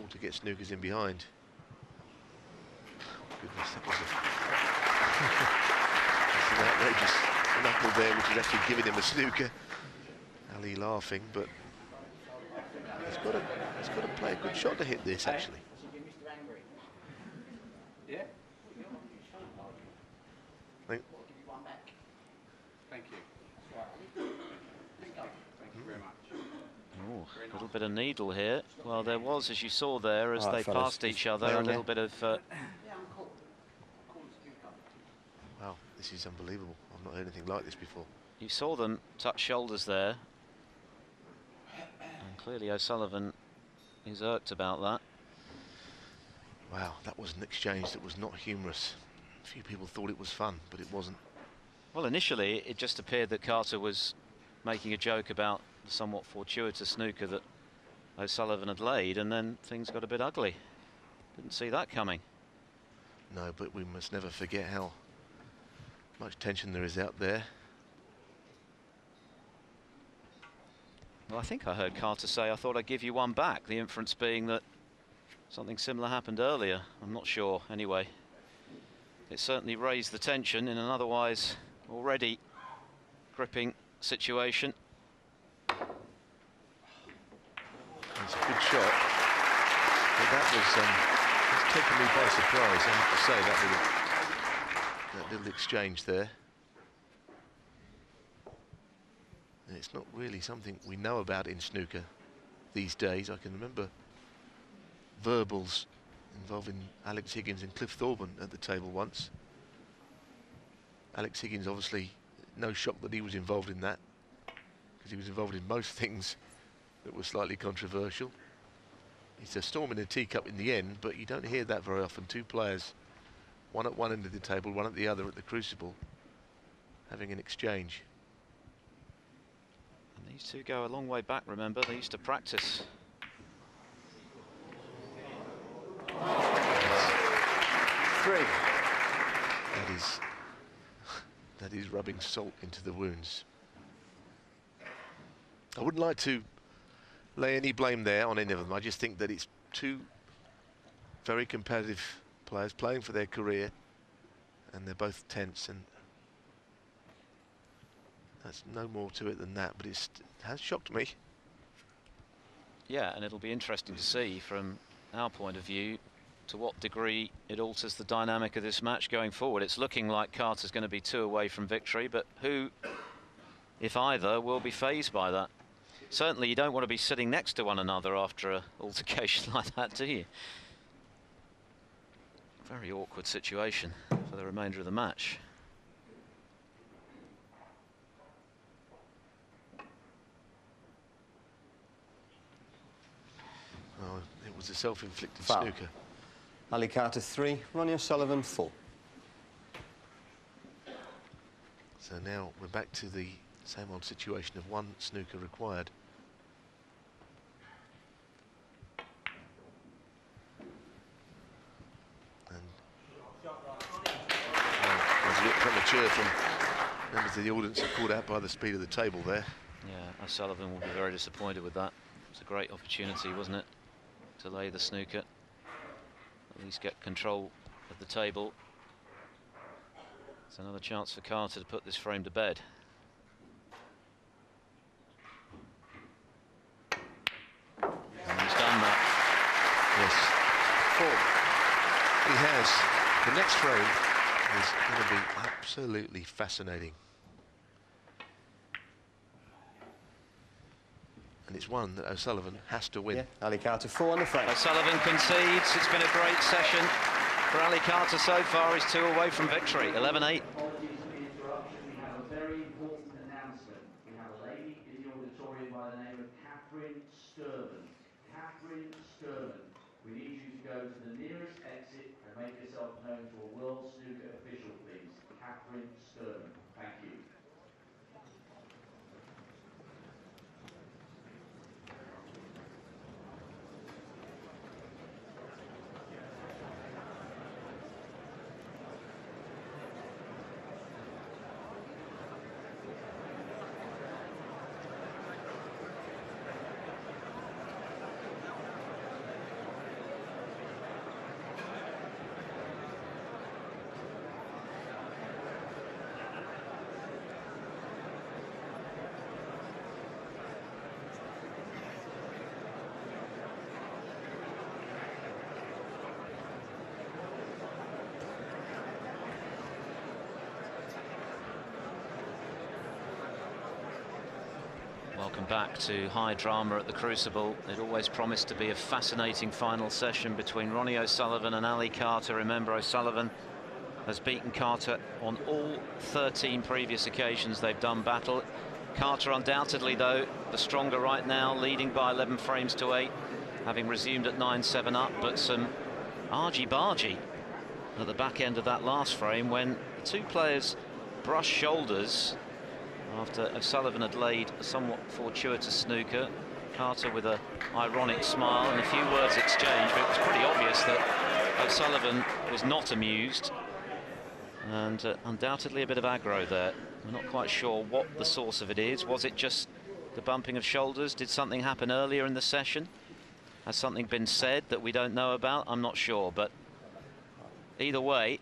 all to get snookers in behind. Goodness, that was that's an outrageous knuckle there, which is actually giving him a snooker. Ali laughing, but he's got to play a good shot to hit this, actually. Yeah. Thank you. Thank you very much. Oh, a little bit of needle here. Well, there was, as you saw there, as they fellas, passed each other, a little bit of... Wow, this is unbelievable. I've not heard anything like this before. You saw them touch shoulders there. And clearly O'Sullivan is irked about that. Wow, that was an exchange that was not humorous. A few people thought it was fun, but it wasn't. Well, initially it just appeared that Carter was making a joke about the somewhat fortuitous snooker that O'Sullivan had laid, and then things got a bit ugly. Didn't see that coming. No, but we must never forget how much tension there is out there. Well, I think I heard Carter say, I thought I'd give you one back, the inference being that something similar happened earlier. I'm not sure, anyway. It certainly raised the tension in an otherwise already gripping situation. It's a good shot, but that was it's taken me by surprise, I have to say, that little exchange there. And it's not really something we know about in snooker these days. I can remember verbals involving Alex Higgins and Cliff Thorburn at the table once. Alex Higgins, obviously, no shock that he was involved in that, because he was involved in most things that were slightly controversial. It's a storm in a teacup in the end, but you don't hear that very often. Two players, one at one end of the table, one at the other at the Crucible, having an exchange. And these two go a long way back, remember, they used to practice. Three. That is rubbing salt into the wounds. I wouldn't like to lay any blame there on any of them. I just think that it's two very competitive players playing for their career, and they're both tense, and that's no more to it than that, but it has shocked me. Yeah, and it'll be interesting to see from our point of view to what degree it alters the dynamic of this match going forward. It's looking like Carter's going to be 2 away from victory, but who, if either, will be fazed by that? Certainly you don't want to be sitting next to one another after an altercation like that, do you? Very awkward situation for the remainder of the match. Oh, it was a self-inflicted Foul. snooker. Ali Carter 3, Ronnie O'Sullivan 4. So now we're back to the same old situation of 1 snooker required. And it was a bit premature from members of the audience who called out by the speed of the table there. Yeah, O'Sullivan will be very disappointed with that. It's a great opportunity, wasn't it, to lay the snooker, at least get control of the table. It's another chance for Carter to put this frame to bed. And he's done that. Yes. 4. He has. The next frame is going to be absolutely fascinating. And it's one that O'Sullivan has to win. Yeah, Ali Carter 4 on the frame. O'Sullivan concedes. It's been a great session for Ali Carter so far. He's 2 away from victory, 11-8. We need you to go to the nearest exit and make yourself known to a World Snooker official, please. Catherine Sturman. Thank you. Welcome back to high drama at the Crucible. It always promised to be a fascinating final session between Ronnie O'Sullivan and Ali Carter. Remember, O'Sullivan has beaten Carter on all 13 previous occasions they've done battle. Carter undoubtedly, though, the stronger right now, leading by 11 frames to 8, having resumed at 9-7 up, but some argy-bargy at the back end of that last frame when the two players brushed shoulders after O'Sullivan had laid a somewhat fortuitous snooker. Carter with an ironic smile and a few words exchanged, but it was pretty obvious that O'Sullivan was not amused, and undoubtedly a bit of aggro there. We're not quite sure what the source of it is. Was it just the bumping of shoulders? Did something happen earlier in the session? Has something been said that we don't know about? I'm not sure, but either way,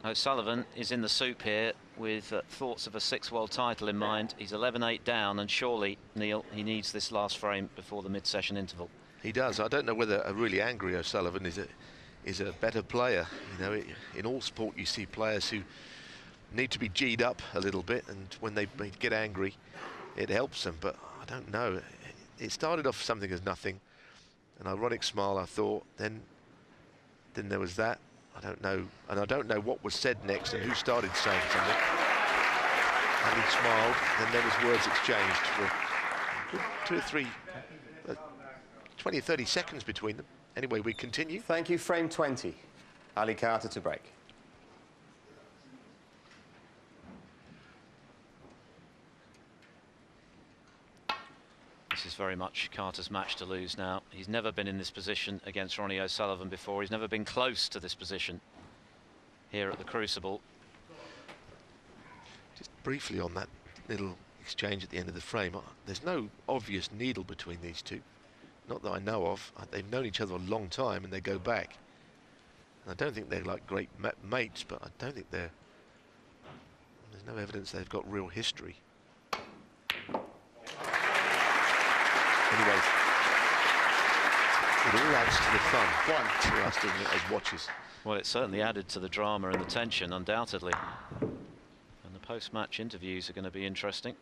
O'Sullivan is in the soup here with thoughts of a 6th world title in mind. He's 11-8 down, and surely, Neil, he needs this last frame before the mid-session interval. He does. I don't know whether a really angry O'Sullivan is a better player. You know, in all sport you see players who need to be G'd up a little bit, and when they get angry, it helps them. But I don't know. It started off something as nothing, an ironic smile, I thought. Then there was that. I don't know, and I don't know what was said next and who started saying something. And he smiled, and then there was words exchanged for 2 or 3, 20 or 30 seconds between them. Anyway, we continue. Thank you. Frame 20. Ali Carter to break. This is very much Carter's match to lose now. He's never been in this position against Ronnie O'Sullivan before. He's never been close to this position here at the Crucible. Just briefly on that little exchange at the end of the frame, there's no obvious needle between these two. Not that I know of. They've known each other a long time and they go back. And I don't think they're like great mates, but I don't think there's no evidence they've got real history. Anyway, it all adds to the fun to us, doesn't it, as watchers? Well, it certainly added to the drama and the tension, undoubtedly. And the post-match interviews are going to be interesting.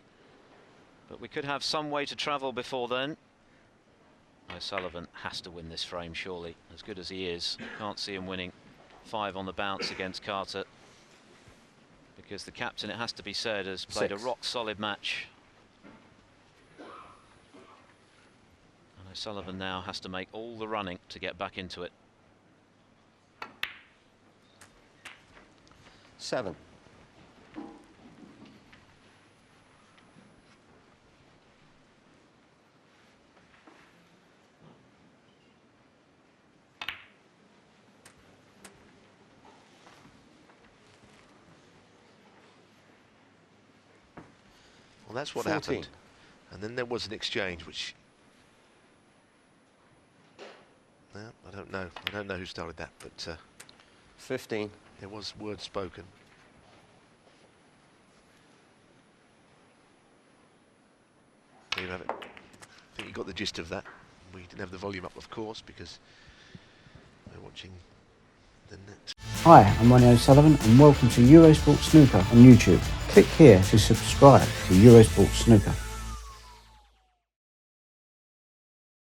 But we could have some way to travel before then. O'Sullivan has to win this frame, surely. As good as he is, can't see him winning 5 on the bounce against Carter. Because the captain, it has to be said, has played a rock-solid match. O'Sullivan now has to make all the running to get back into it. 7. Well, that's what 14. happened. And then there was an exchange, which... I don't know. I don't know who started that, but 15. there was words spoken. There you have it. I think you got the gist of that. We didn't have the volume up, of course, because we're watching the net. Hi, I'm Ronnie O'Sullivan and welcome to Eurosport Snooker on YouTube. Click here to subscribe to Eurosport Snooker.